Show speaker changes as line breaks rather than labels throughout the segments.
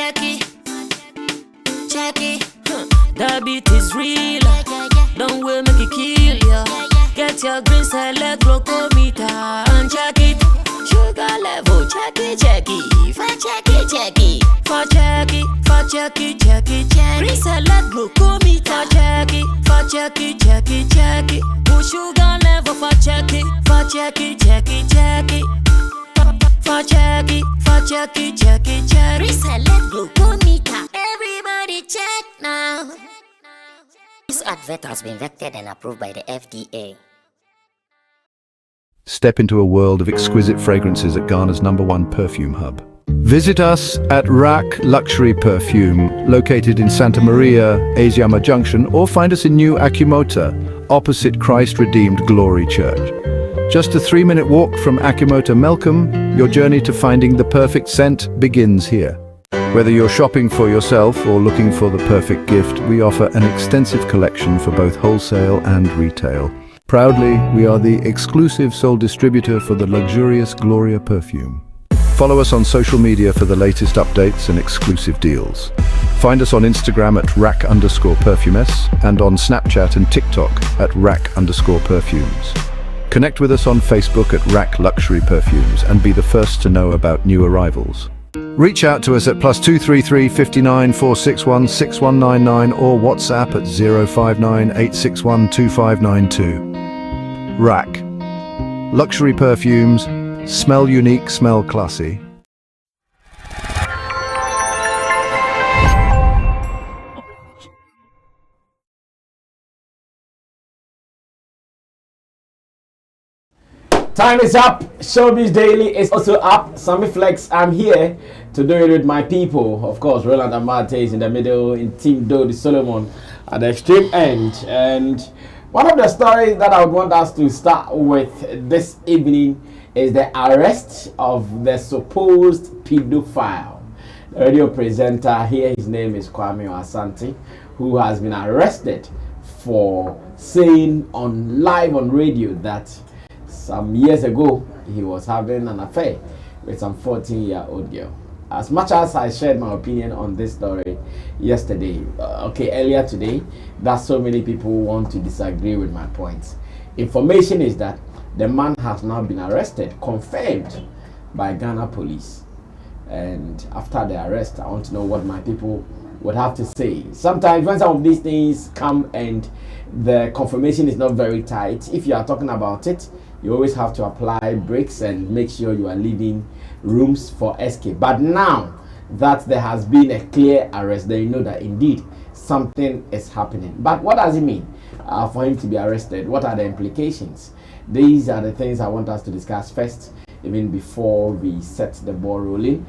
check it. That beat is real. Don't wait, make it kill ya. Get your green select glucometer and check it. Sugar level, check it. For check it. Green select glucometer. For check it. Push sugar level for check it. For check it. Reselect glucometer. Everybody check now. This advert has been vetted and approved by the FDA.
Step into a world of exquisite fragrances at Ghana's #1 perfume hub. Visit us at Rack Luxury Perfume, located in Santa Maria, Asiama Junction, or find us in New Akimota, opposite Christ Redeemed Glory Church. Just a 3-minute walk from Akimota Melcombe, your journey to finding the perfect scent begins here. Whether you're shopping for yourself or looking for the perfect gift, we offer an extensive collection for both wholesale and retail. Proudly, we are the exclusive sole distributor for the luxurious Gloria perfume. Follow us on social media for the latest updates and exclusive deals. Find us on Instagram at rack_perfumes and on Snapchat and TikTok at rack_perfumes. Connect with us on Facebook at Rack Luxury Perfumes and be the first to know about new arrivals. Reach out to us at +233 59 461 6199 or WhatsApp at 059 861 2592. Rack Luxury Perfumes. Smell unique, smell classy.
Time is up. Showbiz Daily is also up. Sammy Flex, I'm here to do it with my people. Of course, Roland Amate is in the middle, in Team Dodi Solomon at the extreme end. And one of the stories that I would want us to start with this evening is the arrest of the supposed pedophile. The radio presenter here, his name is Kwame Asante, who has been arrested for saying live on radio that some years ago he was having an affair with some 14-year-old girl. As much as I shared my opinion on this story yesterday, earlier today, that so many people want to disagree with my points. Information is that the man has now been arrested, confirmed by Ghana police. And after the arrest, I want to know what my people would have to say. Sometimes when some of these things come and the confirmation is not very tight, if you are talking about it, you always have to apply brakes and make sure you are leaving rooms for escape. But now that there has been a clear arrest, then you know that indeed something is happening. But what does it mean for him to be arrested? What are the implications? These are the things I want us to discuss first, even before we set the ball rolling.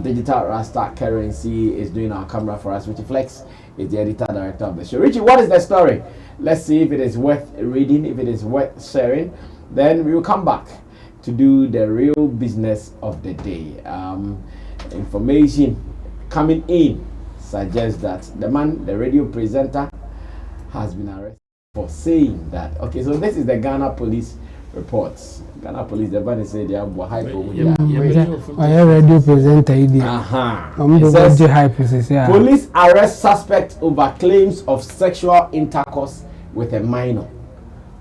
Digital Rasta Currency is doing our camera for us. Richie Flex is the editor director of the show. Richie, what is the story? Let's see if it is worth reading, if it is worth sharing. Then we will come back to do the real business of the day. Information coming in suggests that the man, the radio presenter, has been arrested for saying that. Okay, so this is the Ghana police reports. Ghana police, the man said they are hypo.
I radio presenter.
Police arrest suspect over claims of sexual intercourse with a minor.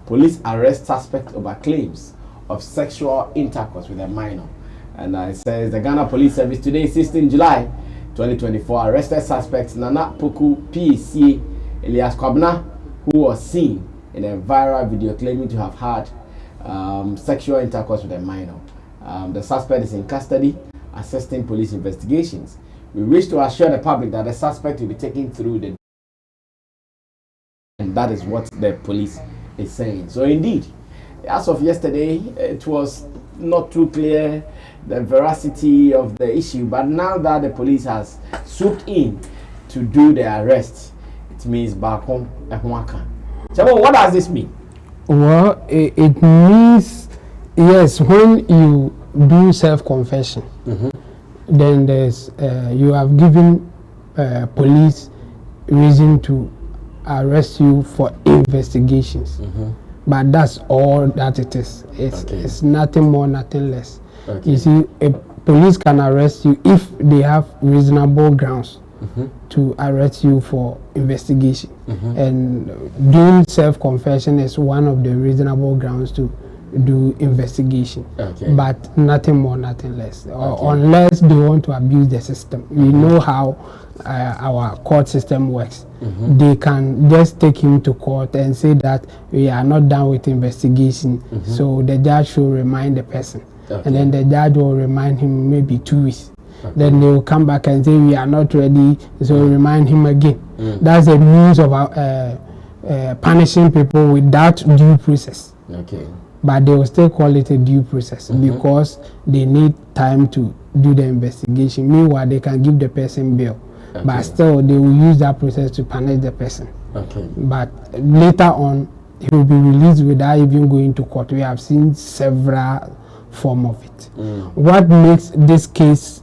Police arrest suspect over claims of sexual intercourse with a minor. And it says the Ghana Police Service today, 16 July 2024, arrested suspect Nana Poku PCA Elias Kwabna, who was seen in a viral video claiming to have had sexual intercourse with a minor. The suspect is in custody, assisting police investigations. We wish to assure the public that the suspect will be taken through the... And that is what the police is saying. So indeed, as of yesterday, it was not too clear the veracity of the issue, but now that the police has swooped in to do the arrest, it means back home Ehwaka. So what does this mean?
Well, it means, yes, when you do self-confession, then there's you have given police reason to arrest you for investigations. But that's all that it is. It's nothing more, nothing less. You see, a police can arrest you if they have reasonable grounds to arrest you for investigation. And doing self-confession is one of the reasonable grounds to do investigation. But nothing more, nothing less. Unless they want to abuse the system. We know how our court system works. They can just take him to court and say that we are not done with investigation, so the judge should remind the person. And then the judge will remind him maybe 2 weeks. Then they will come back and say we are not ready, so remind him again. That's a means of punishing people without due process. But they will still call it a due process because they need time to do the investigation. Meanwhile, they can give the person bail. But still, they will use that process to punish the person. But later on, he will be released without even going to court. We have seen several forms of it. What makes this case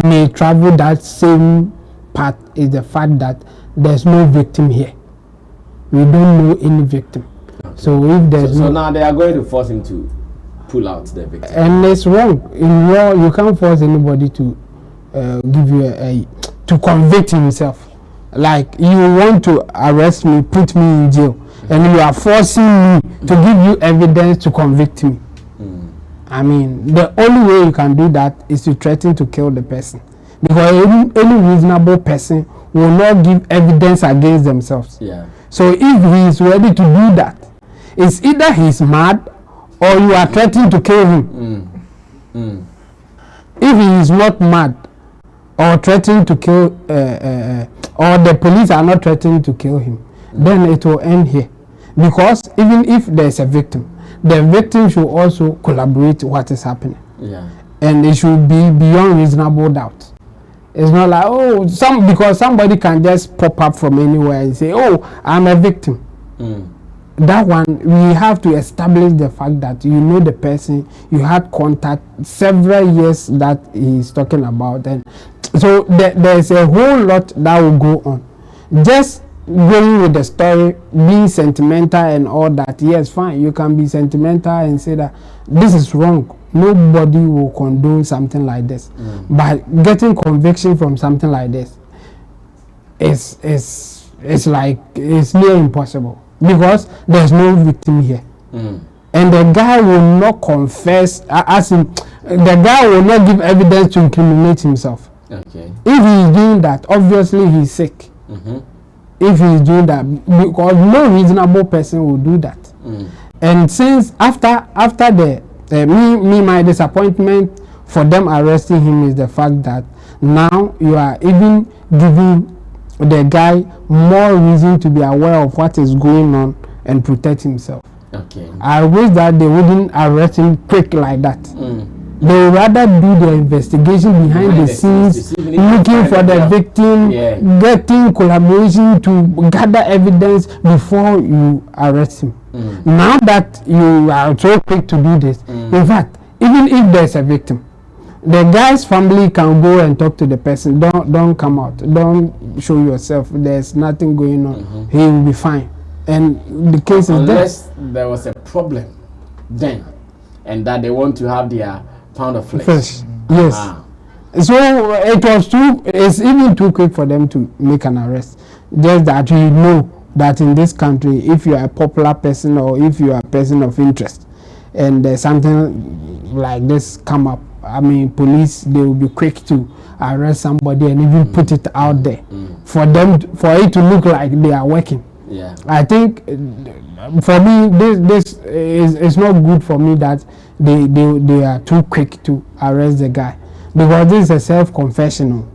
may travel that same path is the fact that there's no victim here. We don't know any victim. So if there's
so now they are going to force him to pull out the victim. And
it's wrong. In law, you can't force anybody to give you to convict himself. Like you want to arrest me, put me in jail, and you are forcing me to give you evidence to convict me. I mean, the only way you can do that is to threaten to kill the person, because any reasonable person will not give evidence against themselves. So if he is ready to do that, it's either he's mad or you are threatening to kill him. If he is not mad or threatening to kill, or the police are not threatening to kill him, then it will end here. Because even if there's a victim, the victim should also collaborate what is happening. And it should be beyond reasonable doubt. It's not like, because somebody can just pop up from anywhere and say, oh, I'm a victim. That one, we have to establish the fact that you know the person, you had contact several years that he's talking about. And so there's a whole lot that will go on. Just going with the story, being sentimental and all that, yes, fine, you can be sentimental and say that this is wrong. Nobody will condone something like this. But getting conviction from something like this is near impossible, because there's no victim here. And the guy will not confess, the guy will not give evidence to incriminate himself. If he is doing that, obviously he's sick. If he is doing that, because no reasonable person will do that. And since after my disappointment for them arresting him is the fact that now you are even giving the guy more reason to be aware of what is going on and protect himself. I wish that they wouldn't arrest him quick like that. They would rather do the investigation behind the scenes, looking for the victim, getting collaboration to gather evidence before you arrest him. Now that you are so quick to do this, in fact, even if there's a victim, the guy's family can go and talk to the person. Don't come out. Don't show yourself. There's nothing going on. He will be fine. And the case is
unless there was a problem then, and that they want to have their pound of flesh.
Yes. So it's even too quick for them to make an arrest. Just that you know that in this country, if you are a popular person or if you are a person of interest and there's something like this come up, I mean, police, they will be quick to arrest somebody and even put it out there for it to look like they are working. I think for me, this is not good for me that they are too quick to arrest the guy, because this is a self-confessional.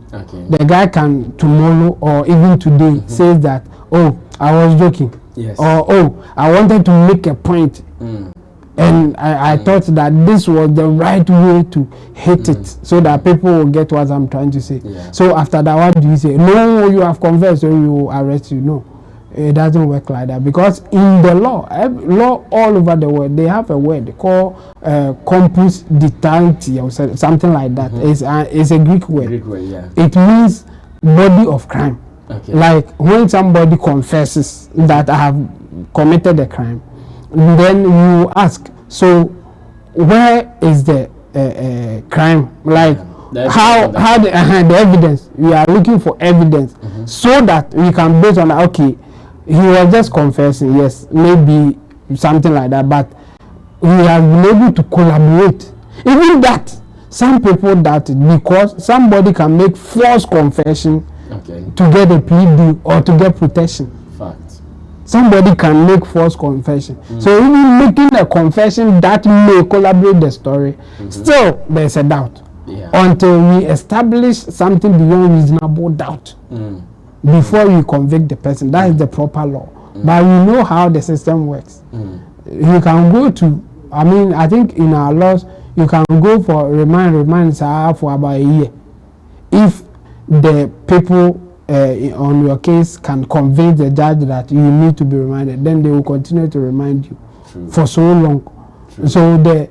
The guy can tomorrow or even today says that, oh, I was joking, or oh, I wanted to make a point, and I thought that this was the right way to hit it so that people will get what I'm trying to say. So after that, what do you say? No, you have confessed, so you will arrest you. No. It doesn't work like that, because in the law all over the world, they have a word called compus detanti or something like that. It's a Greek word. It means body of crime. Like when somebody confesses that I have committed a crime, then you ask, so where is the crime, like
The
how the evidence. We are looking for evidence so that we can base on okay, he was just confessing, yes, maybe something like that, but we have been able to collaborate. Even that, some people that because somebody can make false confession to get a plea deal or to get protection.
Fact.
Somebody can make false confession. So even making a confession that may collaborate the story, still there's a doubt.
Yeah.
Until we establish something beyond reasonable doubt before we convict the person. That is the proper law. But we know how the system works. You can go to, I mean, I think in our laws, you can go for remand for about a year. If the people on your case can convince the judge that you need to be remanded, then they will continue to remind you for so long. So the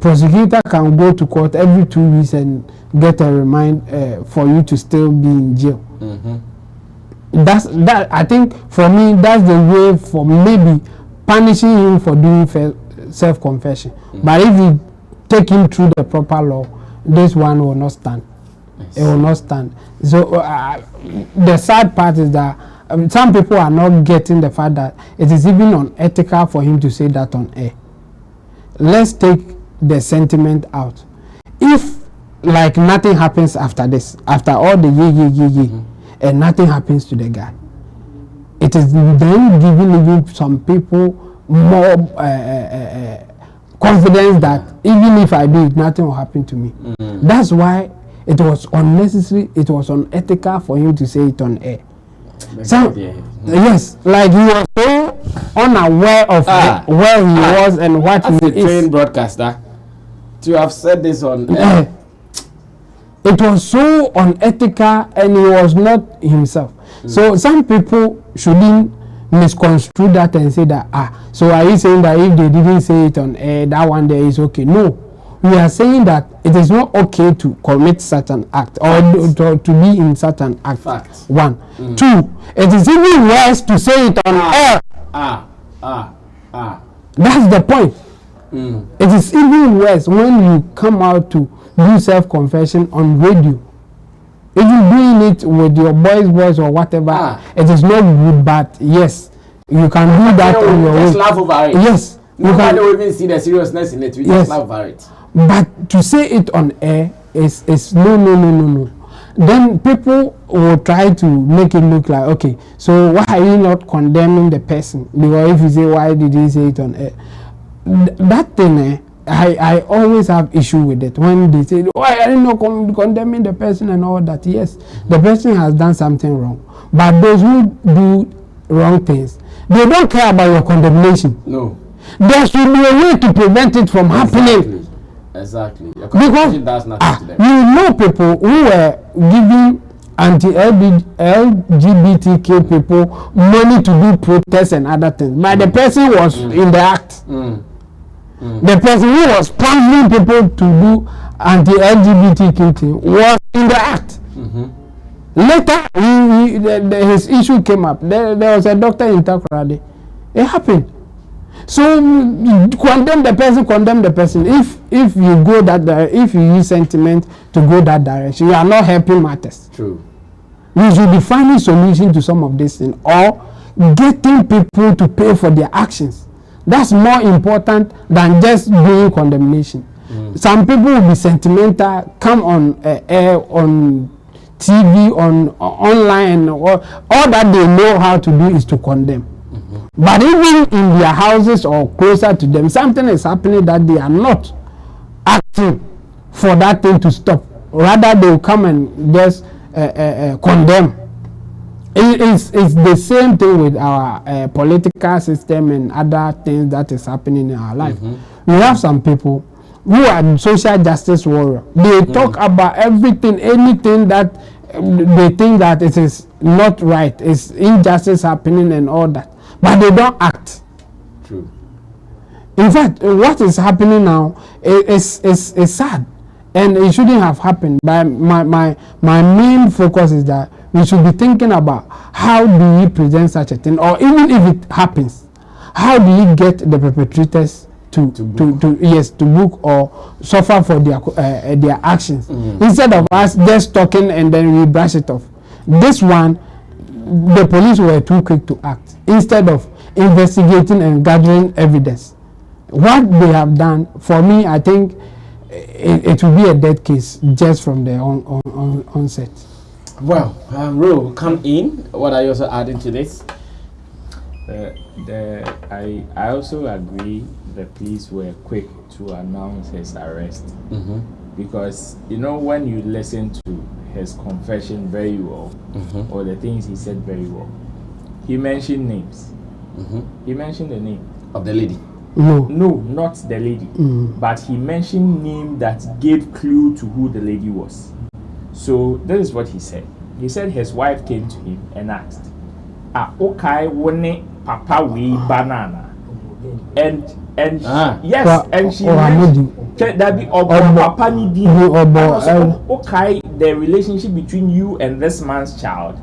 prosecutor can go to court every 2 weeks and get a remind for you to still be in jail. That I think for me that's the way for maybe punishing him for doing self-confession. But if you take him through the proper law, this one will not stand. It will not stand. So the sad part is that some people are not getting the fact that it is even unethical for him to say that on air. Let's take the sentiment out. If like nothing happens after this, after all the and nothing happens to the guy, it is then giving even some people more confidence that even if I do it, nothing will happen to me. That's why it was unnecessary, it was unethical for him to say it on air. Yes, like he was so unaware of where he was and what he is. As a
trained broadcaster, to have said this on air.
It was so unethical and he was not himself. So some people shouldn't misconstrue that and say that, so are you saying that if they didn't say it on air, that one day is okay? No. We are saying that it is not okay to commit such an act or to be in such an act.
Facts.
1. 2, it is even worse to say it on air. That's the point. It is even worse when you come out to do self-confession on radio. If you're doing it with your boy's voice or whatever, it is not good, but yes, you can do that on your own.
Just laugh over it.
Yes.
Nobody will even see the seriousness in it. We just laugh over it.
But to say it on air is no. Then people will try to make it look like, okay, so why are you not condemning the person? Because if you say, why did he say it on air? That thing, I always have issue with it when they say, why are you not condemning the person and all that? Yes, the person has done something wrong. But those who do wrong things, they don't care about your condemnation.
No.
There should be a way to prevent it from happening.
Exactly.
Because
does nothing to them.
you know people who were giving anti-LGBTQ people money to do protests and other things, but the person was in the act. The person who was sponsoring people to do anti-LGBTQ thing was in the act. Later, his issue came up. There was a doctor in Takoradi. It happened. So condemn the person. If you go if you use sentiment to go that direction, you are not helping matters.
True.
We should be finding solution to some of these things or getting people to pay for their actions. That's more important than just doing condemnation. Some people will be sentimental, come on air, on TV, on online, or all that they know how to do is to condemn. But even in their houses or closer to them, something is happening that they are not acting for that thing to stop. Rather, they will come and just condemn. It's the same thing with our political system and other things that is happening in our life. We have some people who are social justice warriors. They talk about everything, anything that they think that it is not right, is injustice happening and all that. But they don't act.
True.
In fact, what is happening now is sad, and it shouldn't have happened. But my main focus is that we should be thinking about how do we present such a thing, or even if it happens, how do you get the perpetrators to book or suffer for their actions. Instead of us just talking and then we brush it off. This one, the police were too quick to act instead of investigating and gathering evidence. What they have done, for me, I think it will be a dead case just from the onset.
Well, Ro, come in. What are you also adding to this?
I also agree the police were quick to announce his arrest, because when you listen to his confession very well, or the things he said very well, he mentioned names. He mentioned the name
Of the lady.
No,
not the lady, but he mentioned name that gave clue to who the lady was. So this is what he said. He said his wife came to him and asked, okay, wone papa we banana. And yes, and she mentioned that be papa ni di. Okay, the relationship between you and this man's child.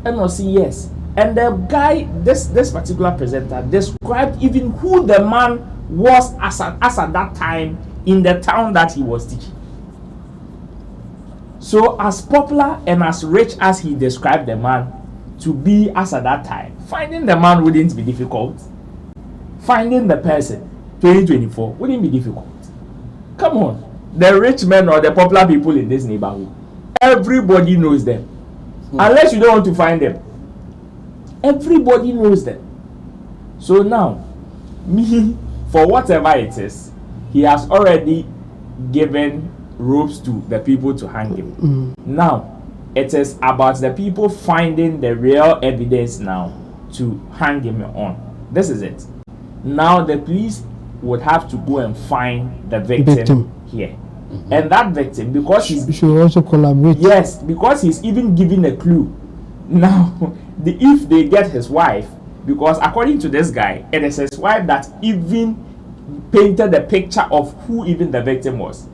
And I say yes. And the guy, this particular presenter, described even who the man was as at that time in the town that he was teaching. So as popular and as rich as he described the man to be as at that time, finding the man wouldn't be difficult. Finding the person, 2024, wouldn't be difficult. Come on. The rich men or the popular people in this neighborhood, everybody knows them. Unless you don't want to find them. Everybody knows them. So now, me, for whatever it is, he has already given ropes to the people to hang him. Now, it is about the people finding the real evidence now to hang him on. This is it. Now, the police would have to go and find the victim. Here. And that victim, because he's...
should also collaborate.
Yes, because he's even giving a clue. Now, if they get his wife, because according to this guy, it is his wife that even painted the picture of who even the victim was.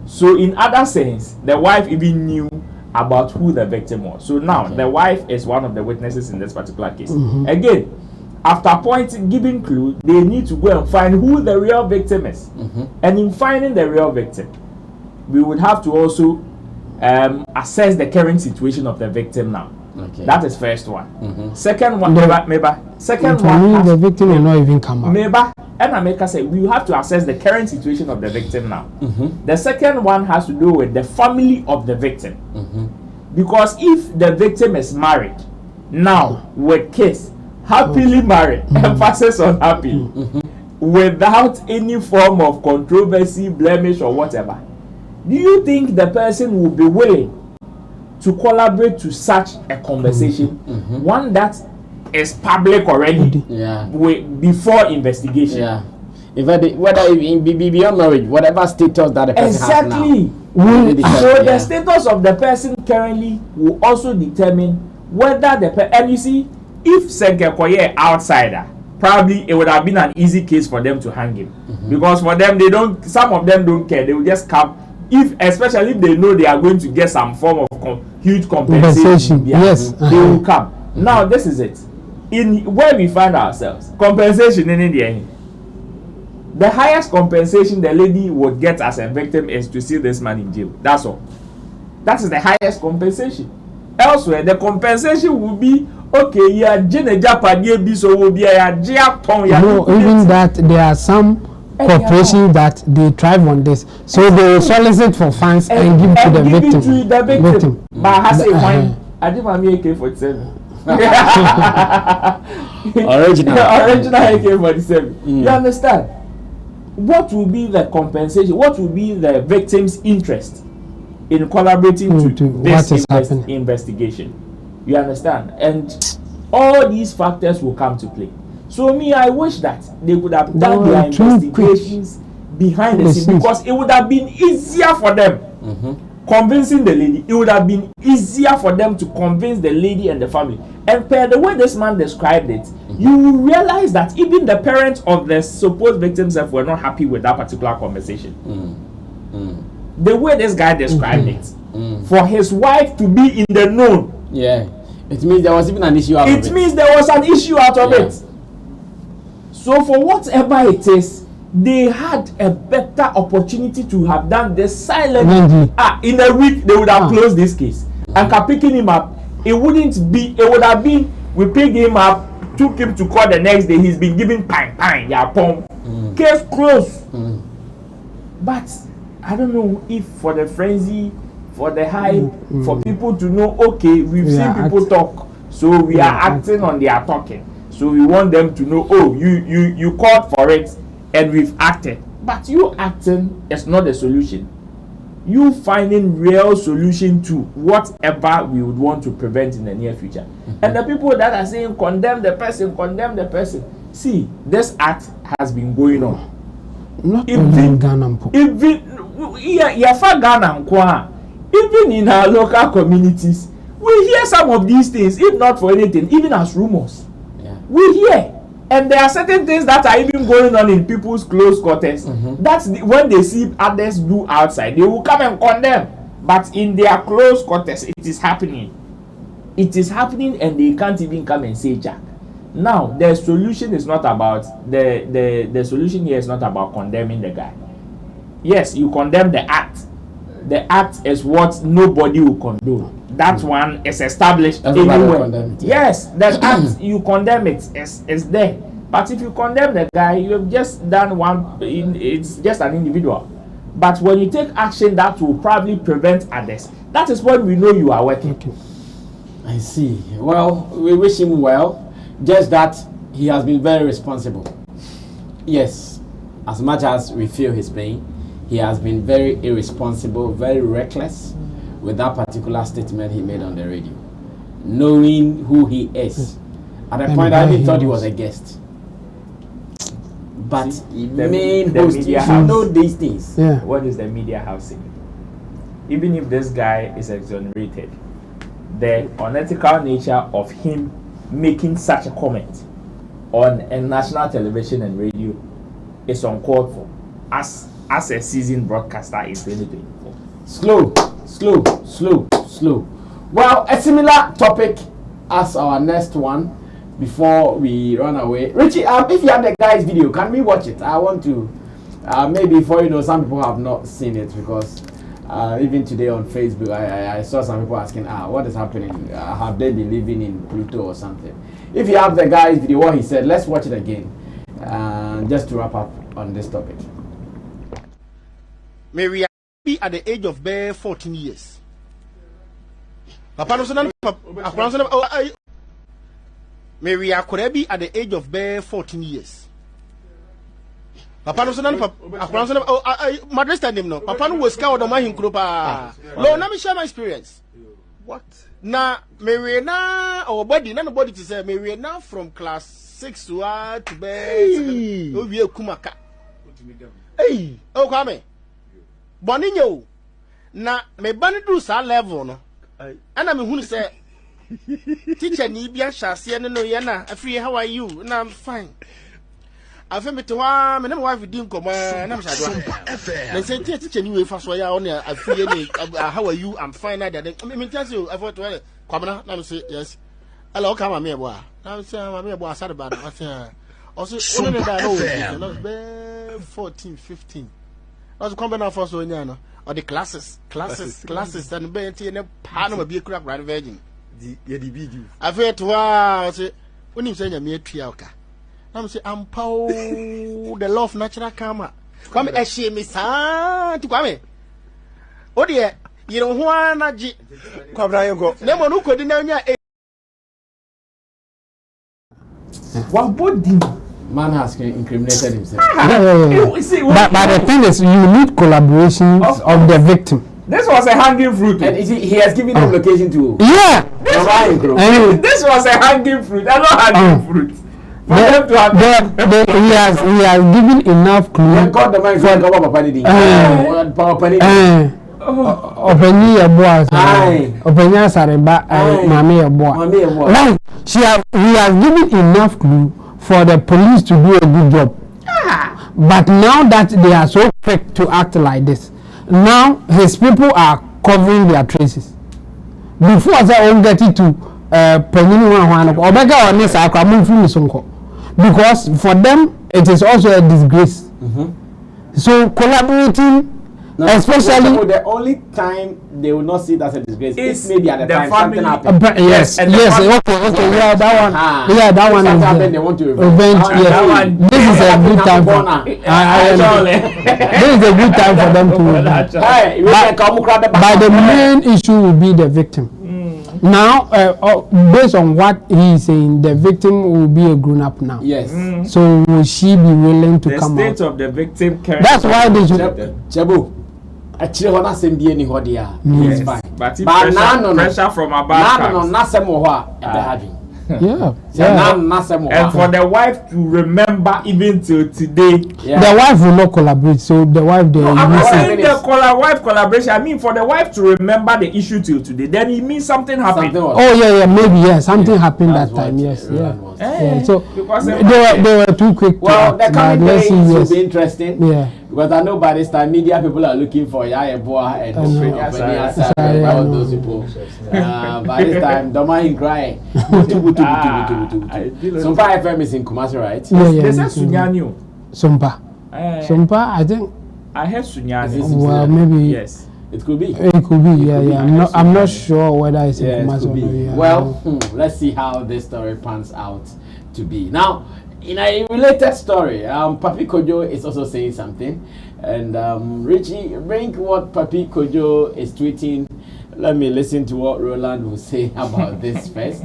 So in other sense, the wife even knew about who the victim was. So now the wife is one of the witnesses in this particular case. Again, after giving clue, they need to go and find who the real victim is. And in finding the real victim, we would have to also assess the current situation of the victim now. That is first one. Second one, second one,
the victim will not even come out.
And America said we have to assess the current situation of the victim now. The second one has to do with the family of the victim, because if the victim is married now with kids, happily married, emphasis on happy, without any form of controversy, blemish, or whatever, do you think the person will be willing to collaborate to such a conversation, one that is public already, before investigation?
Whether it be beyond marriage, whatever status that the person has now.
So the status of the person currently will also determine whether the and you see, if Senkekoye outsider, probably it would have been an easy case for them to hang him, because for them some of them don't care, they will just come. Especially if they know they are going to get some form of huge compensation,
yes,
they will come. Now this is it. In where we find ourselves, compensation in India. The highest compensation the lady would get as a victim is to see this man in jail. That's all. That is the highest compensation. Elsewhere, the compensation will be okay. Yeah, even
that there are some corporations that they thrive on this, so they will solicit for funds and give to the victim.
But I say why? I did my AK-47.
Original
AK-47. You understand? What will be the compensation? What will be the victim's interest in collaborating to this investigation? You understand? And all these factors will come to play. So I wish that they could have done their investigations behind the scenes, because it would have been easier for them convincing the lady. It would have been easier for them to convince the lady and the family. And per the way this man described it, you will realize that even the parents of the supposed victims were not happy with that particular conversation. The way this guy described it, for his wife to be in the known,
it means there was even an issue out of it.
It means there was an issue out of it. So for whatever it is, they had a better opportunity to have done this silently. In a week they would have closed this case. And picking him up, it would have been, we picked him up, took him to court the next day, he's been given pine, case closed. But I don't know if for the frenzy, for the hype, for people to know, okay, we've seen people talk, so we are acting on their talking. So we want them to know, oh, you called for it and we've acted. But you acting is not the solution. You finding real solution to whatever we would want to prevent in the near future. And the people that are saying condemn the person. See, this act has been going on.
Not even Ghana.
Even in our local communities, we hear some of these things, if not for anything, even as rumors. We hear. And there are certain things that are even going on in people's close quarters. That's when they see others do outside, they will come and condemn. But in their close quarters, it is happening. It is happening, and they can't even come and say jack. Now, the solution is not about the solution here is not about condemning the guy. Yes, you condemn the act. The act is what nobody will condone. That one is established anywhere. Yes, the act, you condemn it, is there. But if you condemn the guy, you have just done one, it's just an individual. But when you take action that will probably prevent others, that is when we know you are working.
I see. Well, we wish him well. Just that he has been very responsible. Yes, as much as we feel his pain, he has been very irresponsible, very reckless with that particular statement he made on the radio, knowing who he is. At a point, I even thought he was a guest. But the main host, you know these things.
What is the media house saying? Even if this guy is exonerated, the unethical nature of him making such a comment on a national television and radio is uncalled for as a seasoned broadcaster in 2024.
Slow. Well, a similar topic as our next one before we run away. Richie, if you have the guy's video, can we watch it? I want to, maybe for some people have not seen it because even today on Facebook, I saw some people asking, what is happening? Have they been living in Pluto or something? If you have the guy's video, what he said, let's watch it again. Just to wrap up on this topic.
Mary be at the age of bare 14 years. Papa Mary could be at the age of bare 14 years. Papa no Madrid stand no. Papa no was scout on my hinkropa. No, let me share my experience. What? Na Mary na our body, nobody to say Mary na from class 6 to be oh we kumaka. Hey, oh come. Boninyo na me bani do sa level no. Ana me hunu say teacher ni bia hyase no ye na afri how are you? Na I'm fine. Afa me to wa me na my wife din koma na me shado. Na say teacher ni we fa so ya on afri ni how are you? I'm fine na that. Me tell you I thought well kwamna na me say yes. Hello come me boy. Na me say me boy asade ba na say also only that no 14 15. I was coming out for so nyano or the classes and be in a panel be crack right virgin the video I felt wow say when you say me trialka I'm say I'm pow the love natural karma come e she me sa to come o de you know who na ji kwabra yego na mo no kodi na nya
one body
man has incriminated himself.
But the thing is, you need collaboration of the victim.
This was a hanging fruit.
And he has given them location to.
Yeah.
This was a hanging fruit. I don't hanging fruit. For them to have
he has given enough clue.
God the man for Papa
Openi eboa Openi sareba mame eboa. Right. He has given enough clue for the police to do a good job. But now that they are so quick to act like this, now his people are covering their traces. Before I won't get it to because for them it is also a disgrace. So collaborating, especially
the only time they will not see it as a disgrace is maybe at the time
family,
something happened.
yes,
And
yes,
the
okay, yeah, that one, yeah, that one
Something
is
happened, they want to revenge.
yes.
that one-
This is a good time for this is a good time for them to revenge.
Hey,
But the main issue will be the victim. Now, based on what he is saying, the victim will be a grown up now.
Yes.
So will she be willing to
the
come
state
out?
of the victim currently.
That's why they should.
Chebu. Actually, what I say, be any what they are.
Yes,
It's fine.
but if
But
pressure from above
no,
comes.
not some more.
Yeah.
And
For the wife to remember even till today.
The wife will not collaborate, so the wife they
I'm not saying
minutes.
the wife collaboration. I mean, for the wife to remember the issue till today, then it means something happened.
maybe something happened
That's
that time.
what
Yes,
Roland
yeah.
was
Yeah. So
Because
they were too quick.
Well,
to act,
the coming
but let's
days
see,
will
yes.
be interesting.
Yeah.
Because I know by this time media people are looking for Yaya Boa and all those people. By this time, don't mind crying. Some FM is in Kumasi, right?
Yeah,
They said Sunyani.
Sumpa. Sumpa, I think.
I heard Sunyani.
Well, maybe.
Yes.
It could be.
It could be. Yeah. I'm not sure whether it's in
It
Kumasi
could
or
be.
not. Yeah.
Well, let's see how this story pans out to be. Now, in a related story, Pappy Kojo is also saying something. And Richie, bring what Pappy Kojo is tweeting. Let me listen to what Roland will say about this first.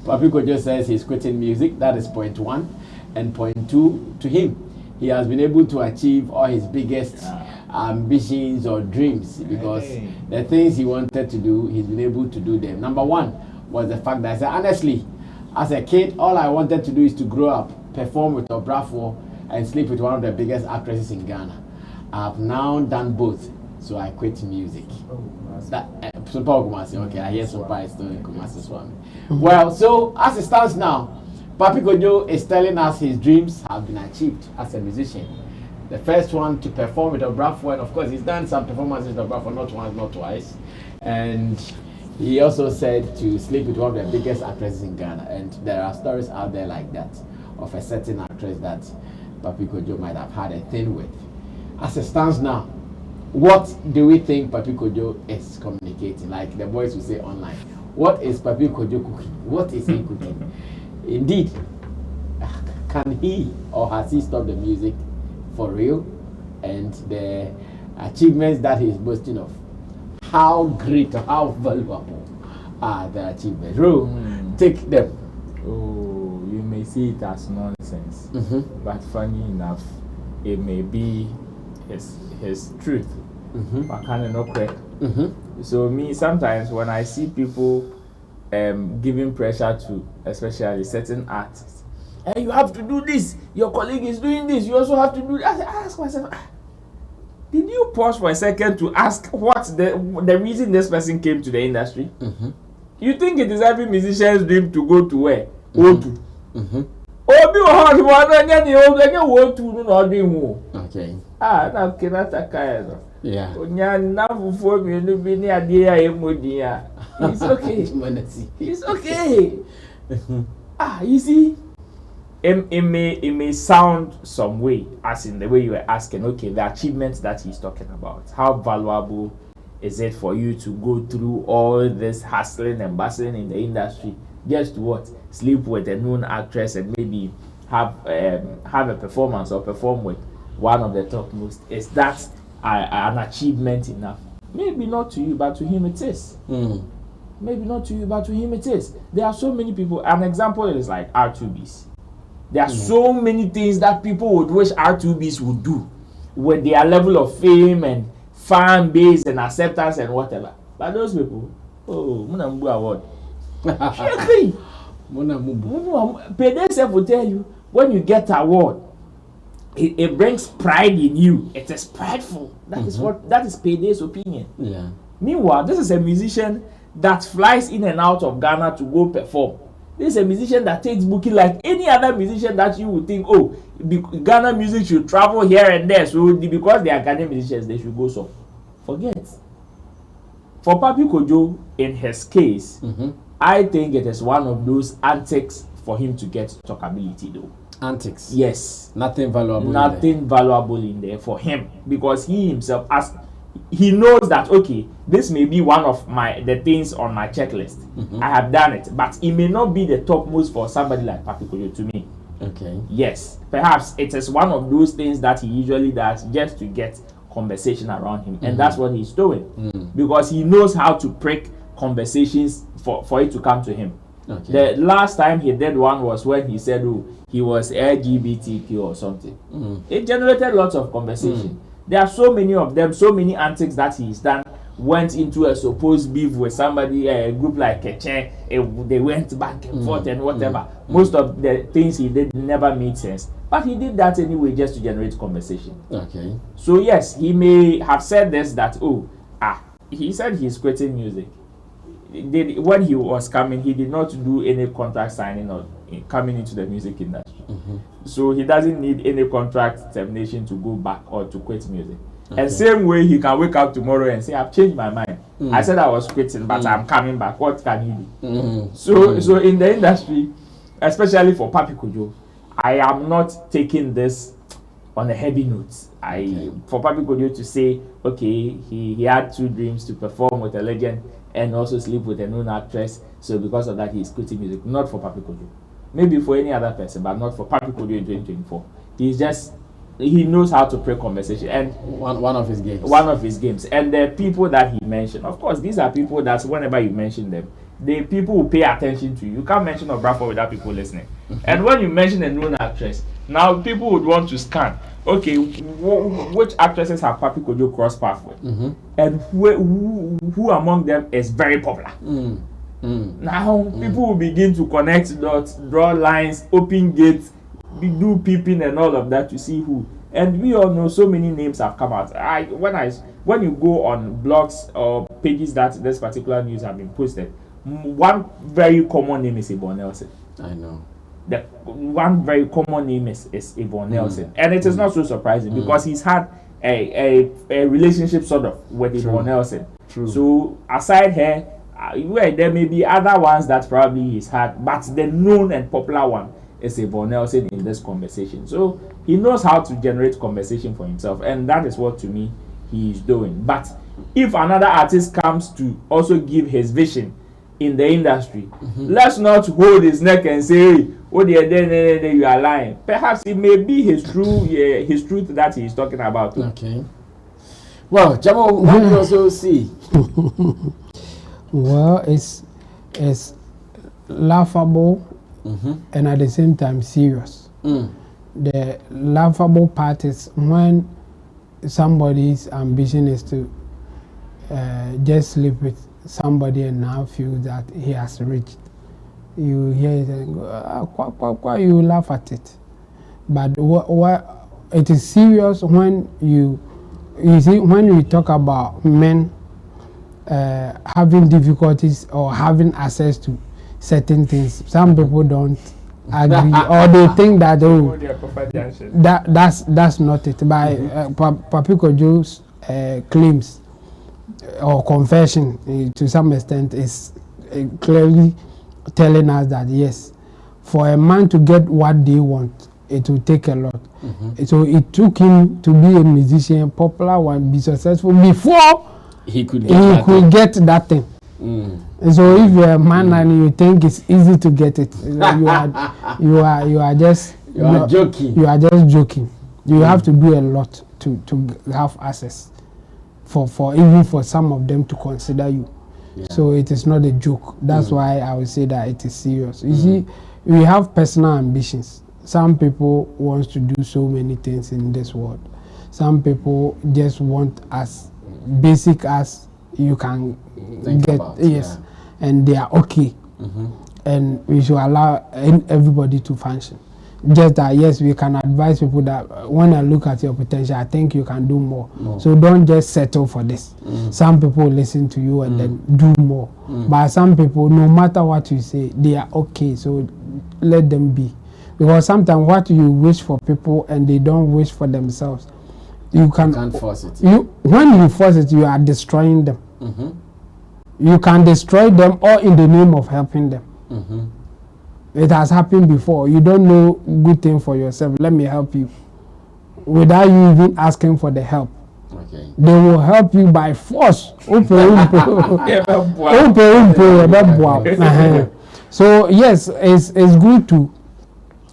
Pappy Kojo says he's quitting music. That is point one. And point two, to him, he has been able to achieve all his biggest ambitions or dreams because the things he wanted to do, he's been able to do them. Number one was the fact that I said, honestly, as a kid, all I wanted to do is to grow up, perform with Obrafo, and sleep with one of the biggest actresses in Ghana. I've now done both, so I quit music. Okay, I hear Supa is still in Kumasi Swami. Well, so as it stands now, Pappy Kojo is telling us his dreams have been achieved as a musician. The first one to perform with Obrafo, and of course he's done some performances with Obrafo, not once, not twice. And he also said to sleep with one of the biggest actresses in Ghana. And there are stories out there like that of a certain actress that Pappy Kojo might have had a thing with. As it stands now, what do we think Pappy Kojo is communicating? Like the boys will say online, what is Pappy Kojo cooking? What is he cooking? Indeed, can he or has he stopped the music for real? And the achievements that he's boasting of, how great or how valuable are the achievements? Take them.
Oh, you may see it as nonsense, but funny enough, it may be his truth. But kind of not correct. So me, sometimes when I see people giving pressure to especially certain artists, and you have to do this, your colleague is doing this, you also have to do that. I ask myself, did you pause for a second to ask what's the reason this person came to the industry? You think it is every musician's dream to go to where? O2.
Okay. Yeah.
It's okay. It's okay. You see, it may sound some way, as in the way you were asking, okay, the achievements that he's talking about, how valuable is it for you to go through all this hustling and bustling in the industry just to what? Sleep with a known actress and maybe have a performance or perform with one of the top most. Is that an achievement enough? Maybe not to you, but to him it is. Maybe not to you, but to him it is. There are so many people. An example is like R2Bs. There are so many things that people would wish R2Bs would do with their level of fame and fan base and acceptance and whatever. But those people, Munambu award. Payday self will tell you, when you get award, it brings pride in you. It is prideful. That is Payday's opinion.
Yeah.
Meanwhile, this is a musician that flies in and out of Ghana to go perform. This is a musician that takes booking like any other musician that you would think, Ghana music should travel here and there. So because they are Ghanaian musicians, they should go so. Forget. For Pappy Kojo, in his case, I think it is one of those antics for him to get talkability though.
Antics.
Yes.
Nothing valuable.
Nothing valuable in there for him, because he himself, as he knows that, okay, this may be one of the things on my checklist. I have done it, but it may not be the topmost for somebody like Pappy Kojo to me.
Okay.
Yes, perhaps it is one of those things that he usually does just to get conversation around him, and that's what he's doing, because he knows how to prick conversations for it to come to him. Okay. The last time he did one was when he said, oh, he was LGBTQ or something. It generated lots of conversation. There are so many of them, so many antics that he's done. Went into a supposed beef with somebody, a group like Keche, they went back and forth and whatever. Most of the things he did never made sense, but he did that anyway just to generate conversation. Okay. So yes, he may have said this, that he said he's quitting music. When he was coming, he did not do any contract signing or coming into the music industry. So he doesn't need any contract termination to go back or to quit music. Okay. And same way, he can wake up tomorrow and say, I've changed my mind. I said I was quitting, but I'm coming back. What can he do? So in the industry, especially for Pappy Kojo, I am not taking this on a heavy note. For Pappy Kojo to say, okay, he had 2 dreams: to perform with a legend and also sleep with a known actress. So because of that, he's quitting music. Not for Pappy Kojo. Maybe for any other person, but not for Pappy Kojo in 2024. He knows how to play conversation, and
one of his games.
One of his games. And the people that he mentioned, of course, these are people that whenever you mention them, the people will pay attention to you. You can't mention Obrafo without people listening. And when you mention a known actress, now people would want to scan. Okay, which actresses have Pappy Kojo crossed paths with, and who among them is very popular? Now people will begin to connect dots, draw lines, open gates, do peeping and all of that to see who. And we all know so many names have come out. When you go on blogs or pages that this particular news have been posted, one very common name is Ebon Nelson.
I know.
The one very common name is Ebon Nelson, and it is not so surprising because he's had a relationship sort of with Ebon Nelson. So aside her, there may be other ones that probably he's had, but the known and popular one is Ebon Nelson in this conversation. So he knows how to generate conversation for himself, and that is what to me he is doing. But if another artist comes to also give his vision in the industry, let's not hold his neck and say, oh, you are lying. Perhaps it may be his truth that he is talking about.
Okay. Well, Jamo, what do you also see?
Well, it's laughable and at the same time serious. The laughable part is when somebody's ambition is to just sleep with somebody and now feel that he has reached. You hear it and go, you laugh at it. But what it is serious when you see, when we talk about men having difficulties or having access to certain things, some people don't agree or they think that that's not it. By Pappy Kojo's claims or confession to some extent is clearly telling us that yes, for a man to get what they want, it will take a lot. So it took him to be a musician, popular one, be successful before he could get that thing. So if you're a man and you think it's easy to get it, you are just joking. You are just joking. You have to do a lot to have access for even for some of them to consider you. So it is not a joke. That's why I would say that it is serious. You see, we have personal ambitions. Some people want to do so many things in this world. Some people just want as basic as you can get. And they are okay. And we should allow everybody to function. Just that, yes, we can advise people that when I look at your potential, I think you can do more. So don't just settle for this. Some people listen to you and then do more. But some people, no matter what you say, they are okay. So let them be. Because sometimes what you wish for people and they don't wish for themselves, you can't
force it.
When you force it, you are destroying them. You can destroy them all in the name of helping them. it has happened before. You don't know good thing for yourself. Let me help you. Without you even asking for the help.
Okay.
They will help you by force. So yes, it's good to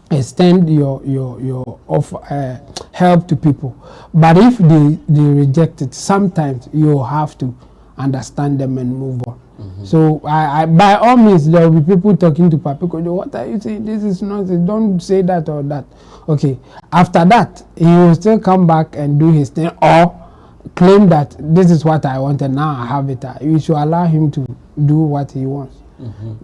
extend your offer, help to people. But if they reject it, sometimes you have to understand them and move on. So I by all means, there will be people talking to Pappy Kojo, what are you saying? This is nonsense. Don't say that or that. Okay. After that, he will still come back and do his thing or claim that this is what I want and now I have it. You should allow him to do what he wants.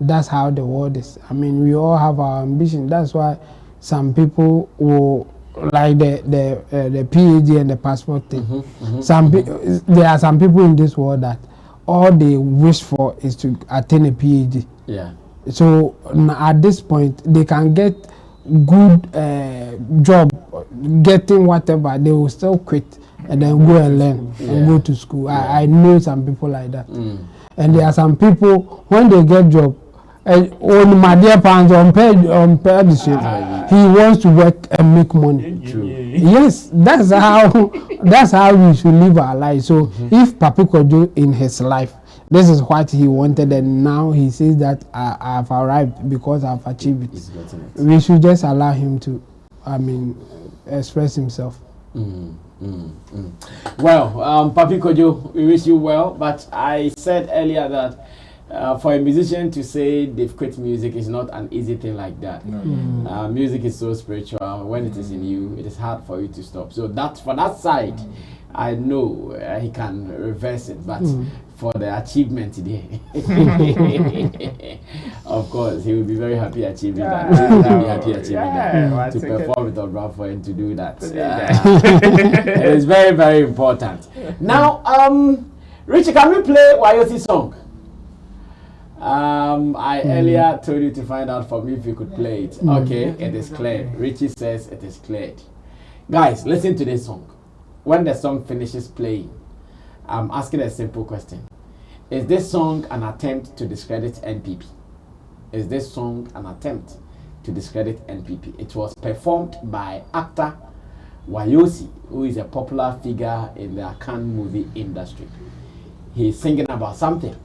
That's how the world is. I mean, we all have our ambition. That's why some people will like the PhD and the passport thing. There are some people in this world that all they wish for is to attain a PhD.
Yeah.
So at this point, they can get good job, getting whatever. They will still quit and then go and learn and go to school. I know some people like that. And there are some people when they get job. On my dear parents on he wants to work and make money. Yes, that's how we should live our life. So if Pappy Kojo in his life, this is what he wanted, and now he says that I've arrived because I've achieved it. We should just allow him to, express himself.
Well, Pappy Kojo, we wish you well. But I said earlier that for a musician to say they've quit music is not an easy thing like that. Music is so spiritual. When it is in you, it is hard for you to stop. So that for that side, I know he can reverse it. But for the achievement today, of course, he will be very happy achieving that. He will be happy achieving that. To perform with Obra for him to do that. It is very, very important. Now, Richie, can we play Wayoosi song? I earlier told you to find out for me if you could play it. Okay, it is cleared. Richie says it is cleared. Guys, listen to this song. When the song finishes playing, I'm asking a simple question. Is this song an attempt to discredit NPP? Is this song an attempt to discredit NPP? It was performed by actor Wayoosi, who is a popular figure in the Akan movie industry. He's singing about something.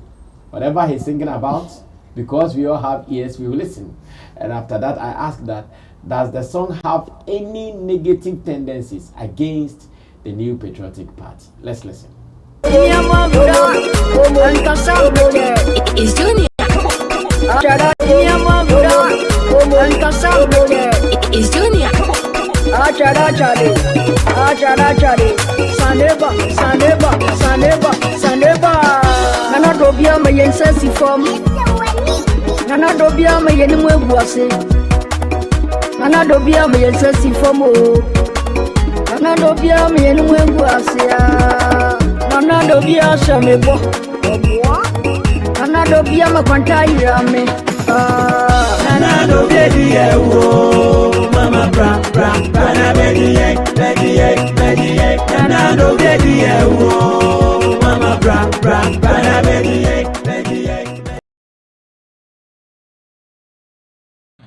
Whatever he's singing about, because we all have ears, we will listen. And after that, I asked that, does the song have any negative tendencies against the New Patriotic Party? Let's listen.
It's Junior. It's Junior.
Nana dobia ma yensa form. Nana dobia ma yenmu ebuase. Nana dobia ma yensa form o. Nana dobia ma yenmu ebuase a. Nana dobia shamebo. Nana dobia ma kwanta irame. Nana dobia diyewo. Mama bra. Nana bediye. Nana dobia diyewo. Mama bra. Nana bediye.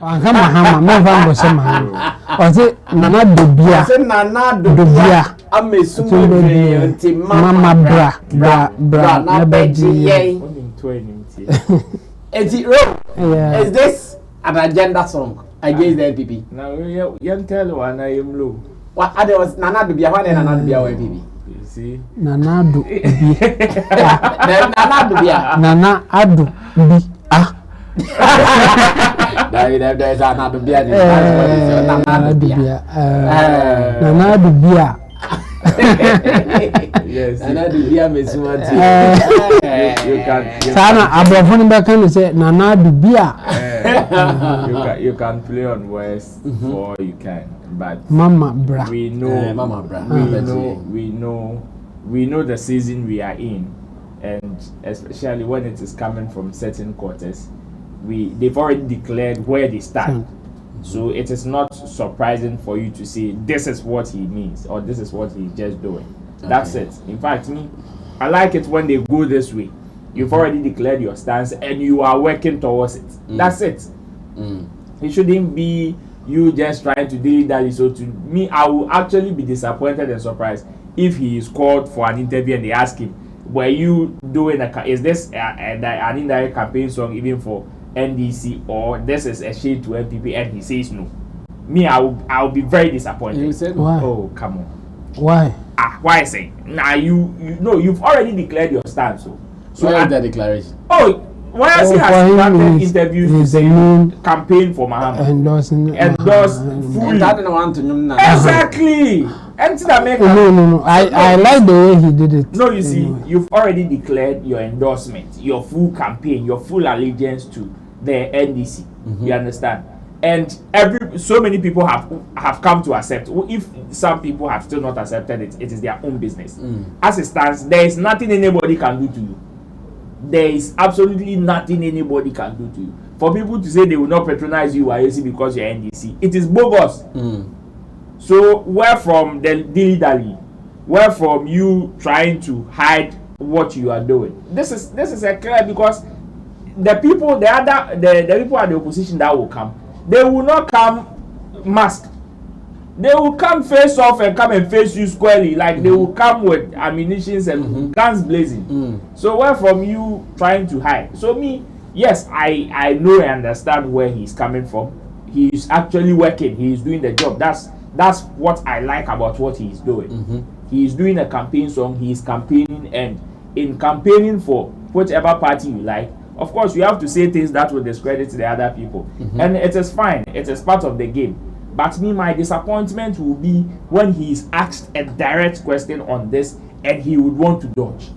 Hama meva ngosema ose nana dobia mama bra na beji
is this an agenda song against the NPP?
Now you tell one I am low.
What other was Nana Dubia? One and Nana Dubia NPP.
You see,
Nana adu bi
There is another beer.
Nana dubia.
Yes, another beer makes you want to.
You can.
Sana abrafoni beka say Nana dubia.
You can play on words or you can, but
Mama bra.
We know,
Mama bra.
We know the season we are in, and especially when it is coming from certain quarters. They've already declared where they stand. So it is not surprising for you to say this is what he means or this is what he's just doing. Okay. That's it. In fact, I like it when they go this way. You've already declared your stance and you are working towards it. That's it. It shouldn't be you just trying to do that. So to me, I will actually be disappointed and surprised if he is called for an interview and they ask him, were you doing is this an indirect campaign song even for NDC, or this is a shade to MPP, and he says no? Me, I'll be very disappointed.
You said
Why?
Oh, come on.
Why?
Why say? Now you've already declared your stance. So
where is the declaration?
Oh, Wayoosi has started interviews to say campaign for Mahama.
Endorse
fully.
Exactly.
Exactly.
No. I like the way he did it.
No, you see, you've already declared your endorsement, your full campaign, your full allegiance to the NDC. You understand? And so many people have come to accept. If some people have still not accepted it, it is their own business. As it stands, there is nothing anybody can do to you. There is absolutely nothing anybody can do to you. For people to say they will not patronize you, Wayoosi, because you're NDC, it is bogus. So where from the dilly-dally? Where from you trying to hide what you are doing? This is a clear, because the people, the people at the opposition that will come, they will not come masked. They will come face off and come and face you squarely. Like they will come with ammunitions and guns blazing. So where from you trying to hide? So me, yes, I know and understand where he's coming from. He's actually working. He's doing the job. That's what I like about what he's doing. He's doing a campaign song. He's campaigning, and in campaigning for whichever party you like, of course, you have to say things that will discredit the other people. And it is fine. It is part of the game. But me, my disappointment will be when he is asked a direct question on this and he would want to dodge.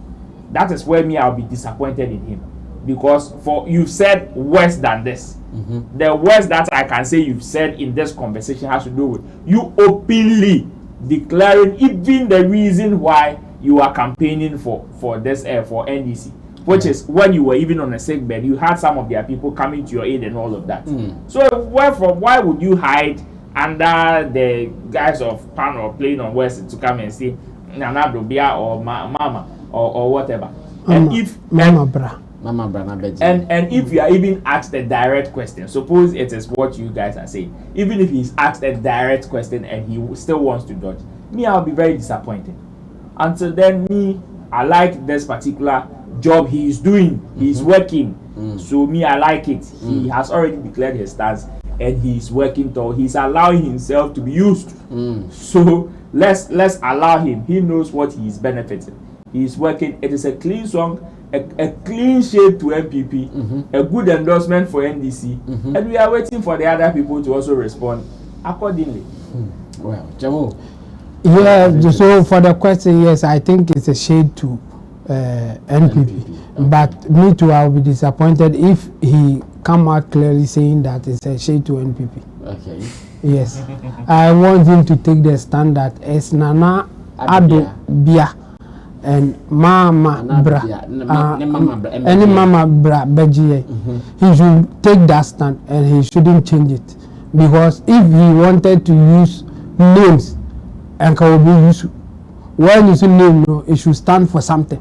That is where me, I'll be disappointed in him. Because you've said worse than this. The worst that I can say you've said in this conversation has to do with you openly declaring even the reason why you are campaigning for this for NDC. Which is when you were even on a sick bed, you had some of their people coming to your aid and all of that. So why would you hide under the guise of pan or playing on West to come and say Nana Dobia or Mama or whatever? And if and if you are even asked a direct question, suppose it is what you guys are saying, even if he's asked a direct question and he still wants to dodge, me, I'll be very disappointed. Until then, me, I like this particular job he is doing. He's working. So me, I like it. He has already declared his stance and he's working toward. He's allowing himself to be used. So let's allow him. He knows what he is benefiting. He's working. It is a clean song, a clean shade to MPP, a good endorsement for NDC, and we are waiting for the other people to also respond accordingly.
Well, Jamo.
Yeah, so for the question, yes, I think it's a shade to NPP. Okay. But me too, I'll be disappointed if he come out clearly saying that it's a shade to NPP.
Okay.
Yes. I want him to take the stand that it's Nana Ado Bia and Mama Bra. Any Mama Bra Beji. He should take that stand and he shouldn't change it. Because if he wanted to use names and can be used, when you say name, no, it should stand for something.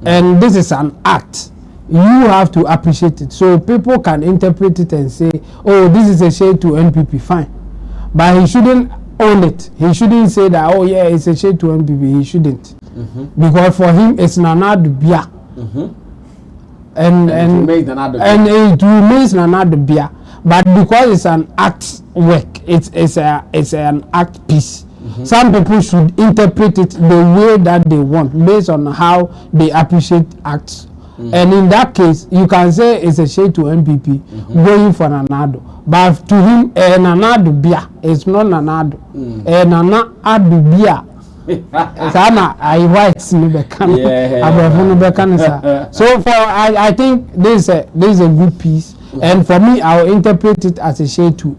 And this is an act. You have to appreciate it. So people can interpret it and say, oh, this is a shade to NPP, fine. But he shouldn't own it. He shouldn't say that, oh yeah, it's a shade to NPP. He shouldn't. Because for him, it's Nana Dubia. And it remains Nana Dubia. But because it's an act work, it's an act piece. Some people should interpret it the way that they want, based on how they appreciate acts. And in that case, you can say it's a shade to NPP going for Nanado. But to him, Nanado Bia, it's not Nanado. Nanado Bia. Sana I white so for I think this is a good piece, and for me I will interpret it as a shade to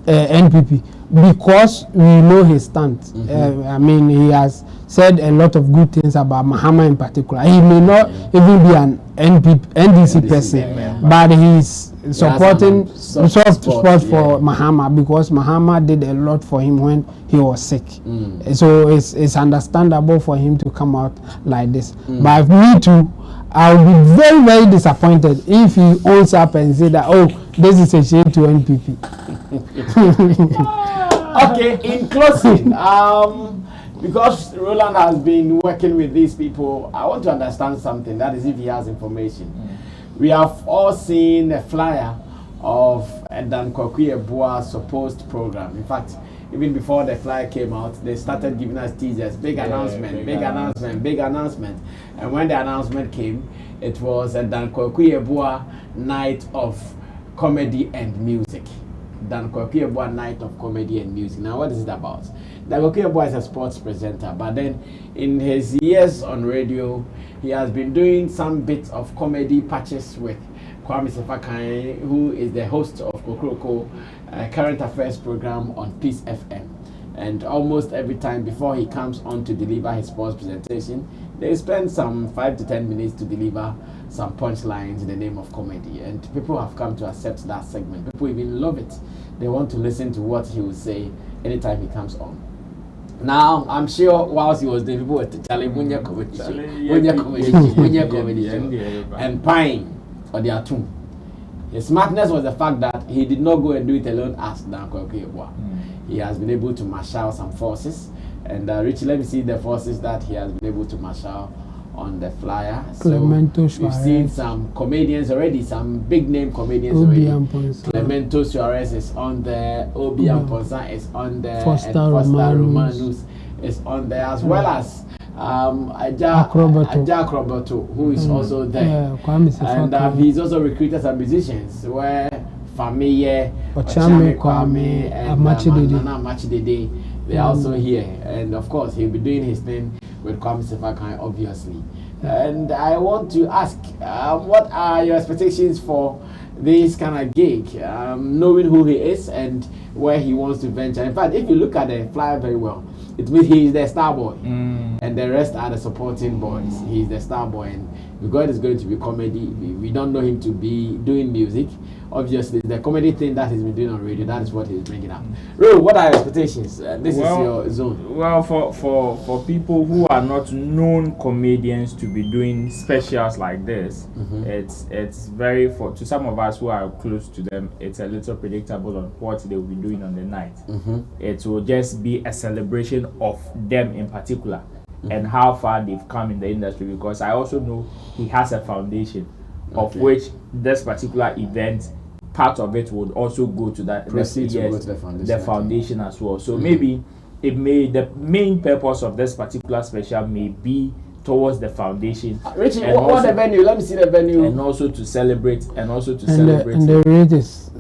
NPP because we know his stance. I mean, he has said a lot of good things about Mahama in particular. He may not even be an NDC person, but he's supporting soft spot for Mahama because Mahama did a lot for him when he was sick. So it's understandable for him to come out like this. But me too, I'll be very, very disappointed if he owns up and say that, oh, this is a shame to NPP.
Okay, in closing, because Roland has been working with these people, I want to understand something. That is, if he has information. We have all seen a flyer of Dan Kwakuyebua's supposed program. In fact, even before the flyer came out, they started giving us teasers, big announcement. And when the announcement came, it was a Dan Kwakuyebua night of comedy and music. Dan Kwakuyebua night of comedy and music. Now, what is it about? Dan Kwakuyebua is a sports presenter, but then in his years on radio, he has been doing some bits of comedy patches with Kwame Sefakai, who is the host of Kokroko current affairs program on Peace FM. And almost every time before he comes on to deliver his sports presentation, they spend some 5 to 10 minutes to deliver some punchlines in the name of comedy. And people have come to accept that segment. People even love it. They want to listen to what he will say anytime he comes on. Now, I'm sure whilst he was doing, people were telling Munya comedy, and Pine or the Atum. His smartness was the fact that he did not go and do it alone as Dan Kwakuyebua. He has been able to marshal some forces. And Richie, let me see the forces that he has been able to marshal on the flyer.
Clemento
so we've seen some comedians already, some big name comedians already. Clemento Suarez is on there, Obi Amponsa is on there,
Foster
and Foster
Romanus
is on there, as well as Aja Akrobato, who is also there. And he's also recruited some musicians where Famiye, Ochame Kwame, and Nana Machidede, they're also here. And of course, he'll be doing his thing with Kwame Sefakai, obviously. And I want to ask, what are your expectations for this kind of gig, knowing who he is and where he wants to venture? In fact, if you look at the flyer very well, it means he's the star boy, and the rest are the supporting boys. He's the star boy, and because it's going to be comedy, we don't know him to be doing music. Obviously, the comedy thing that he's been doing on radio, that is what he's bringing up. Ro, what are your expectations? This is your zone.
Well, for people who are not known comedians to be doing specials like this, it's very, to some of us who are close to them, it's a little predictable on what they will be doing on the night. It will just be a celebration of them in particular and how far they've come in the industry, because I also know he has a foundation of which this particular event, part of it would also go to that the foundation as well. So maybe the main purpose of this particular special may be towards the foundation.
Richie, what the venue? Let me see the venue.
And also to celebrate,
and the rate is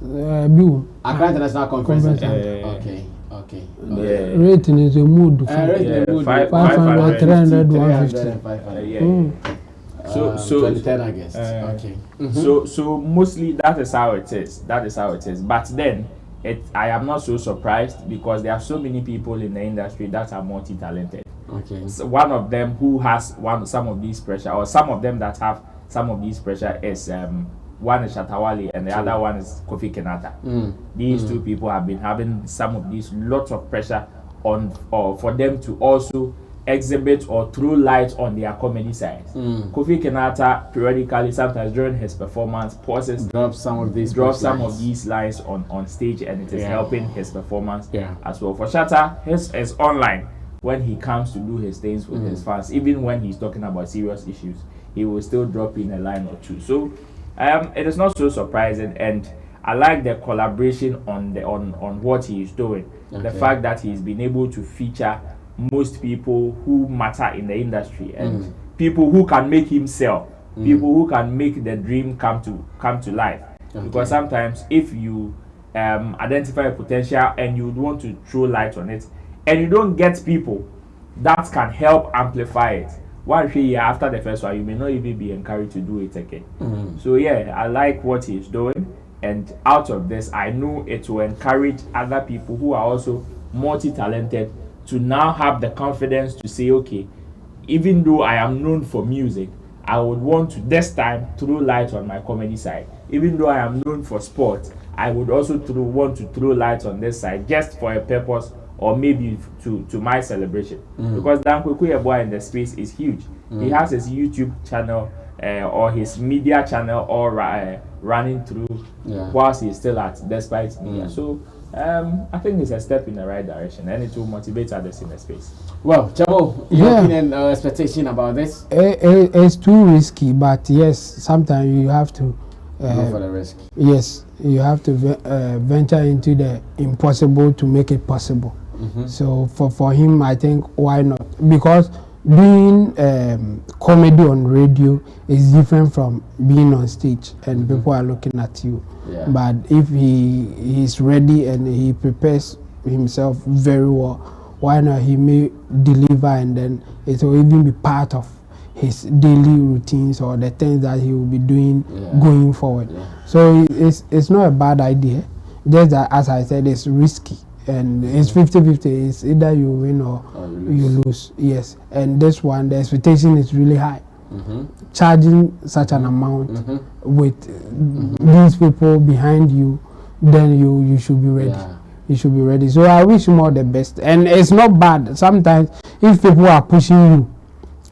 Bill.
Accra International Conference. Okay.
Rating is a mood. 500, 300, 150.
So
2010, I guess. Okay.
So mostly that is how it is. But then I am not so surprised, because there are so many people in the industry that are multi-talented.
Okay.
So one of them who has some of these pressure, or some of them that have some of these pressure, is one is Shatawale and the other one is Kofi Kenata. These two people have been having some of these lots of pressure on, or for them to also exhibit or throw light on their comedy side. Kofi Kenata periodically, sometimes during his performance, pauses, drops some of these lines on stage, and it is helping his performance as well. For Shatta, his is online when he comes to do his things with his fans. Even when he's talking about serious issues, he will still drop in a line or two. So it is not so surprising, and I like the collaboration on what he is doing. The fact that he's been able to feature most people who matter in the industry, and people who can make him sell, people who can make the dream come to life. Because sometimes if you identify a potential and you want to throw light on it, and you don't get people that can help amplify it, 1 year after the first one, you may not even be encouraged to do it again. So I like what he's doing, and out of this, I know it will encourage other people who are also multi-talented to now have the confidence to say, okay, even though I am known for music, I would want to this time throw light on my comedy side. Even though I am known for sport, I would also want to throw light on this side, just for a purpose or maybe to my celebration. Because Dan Kwekwe boy in the space is huge. He has his YouTube channel or his media channel all running through whilst he's still at Despite Media. So I think it's a step in the right direction, and it will motivate others in the space.
Well, Chabo, your opinion or expectation about this?
It's too risky, but yes, sometimes you have to
go for the risk.
Yes, you have to venture into the impossible to make it possible. So for him, I think why not? Because doing comedy on radio is different from being on stage and people are looking at you. But if he is ready and he prepares himself very well, why not? He may deliver, and then it will even be part of his daily routines or the things that he will be doing going forward. So it's not a bad idea. Just that, as I said, it's risky. And it's 50-50. It's either you win or you lose. Yes. And this one, the expectation is really high. Charging such an amount with these people behind you, then you should be ready. You should be ready. So I wish him all the best. And it's not bad. Sometimes if people are pushing you,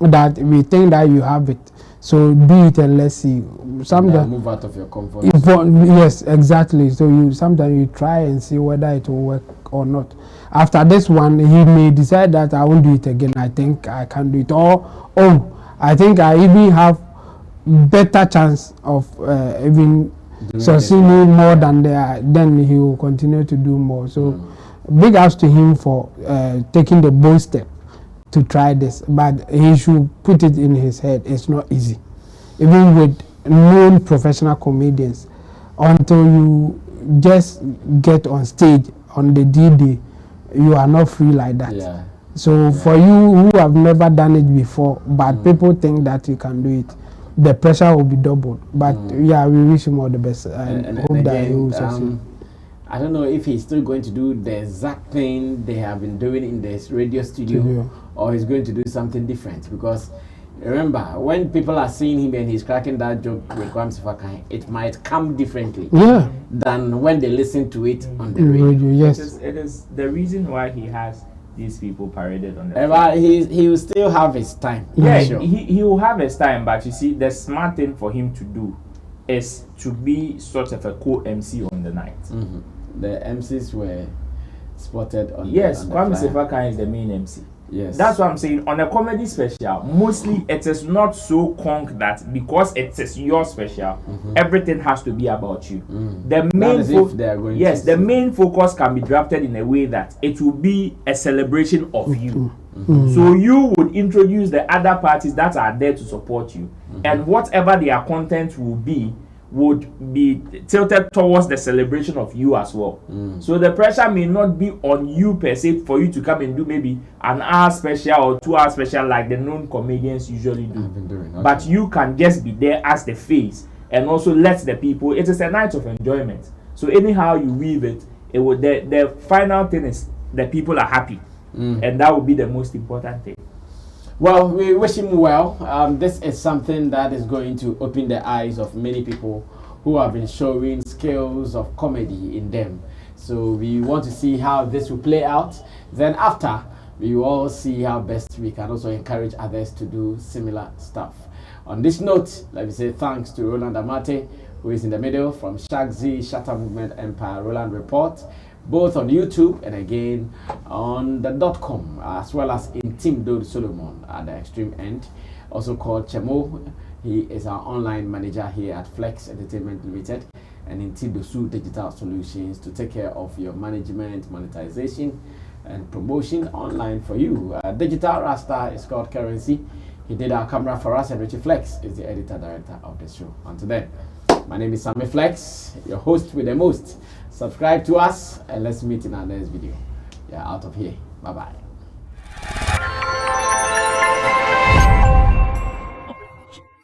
that we think that you have it. So do it and let's see. Sometimes
move out of your comfort zone.
Yes, exactly. So sometimes you try and see whether it will work or not. After this one, he may decide that I won't do it again. I think I can do it. Or I think I even have better chance of even succeeding more than then he will continue to do more. So big ups to him for taking the bold step to try this, but he should put it in his head. It's not easy, even with known professional comedians. Until you just get on stage on the D-Day, you are not free like that. So for you who have never done it before, but people think that you can do it, the pressure will be doubled. But we wish him all the best and hope that he will succeed.
I don't know if he's still going to do the exact thing they have been doing in this radio studio, or he's going to do something different. Because remember, when people are seeing him and he's cracking that joke with Kwame Fakai, it might come differently than when they listen to it on the radio.
Yes,
it is the reason why he has these people paraded on the
he will still have his time.
He will have his time, but you see, the smart thing for him to do is to be sort of a co-MC on the night.
The MCs were spotted on
Kwame Fakai is the main MC. Yes, that's what I'm saying. On a comedy special, mostly it is not so conk that because it is your special, everything has to be about you. The main main focus can be drafted in a way that it will be a celebration of you. So you would introduce the other parties that are there to support you, and whatever their content will be would be tilted towards the celebration of you as well. So the pressure may not be on you per se for you to come and do maybe an hour special or 2 hour special like the known comedians usually do. But you can just be there as the face and also let the people. It is a night of enjoyment. So anyhow you weave it, would the final thing is the people are happy, and that would be the most important thing.
Well, we wish him well. This is something that is going to open the eyes of many people who have been showing skills of comedy in them. So we want to see how this will play out. Then after, we will all see how best we can also encourage others to do similar stuff. On this note, let me say thanks to Roland Amate, who is in the middle, from Shagzi, Shatter Movement Empire, Roland Report, both on YouTube and again on the .com, as well as in Team Dode Solomon at the extreme end, also called Chemo. He is our online manager here at Flex Entertainment Limited and in Team Dosu Digital Solutions to take care of your management, monetization and promotion online for you. Digital Rasta is called Currency. He did our camera for us, and Richie Flex is the editor-director of the show. Until then, my name is Sammy Flex, your host with the most. Subscribe to us and let's meet in our next video. Yeah, out of here. Bye-bye.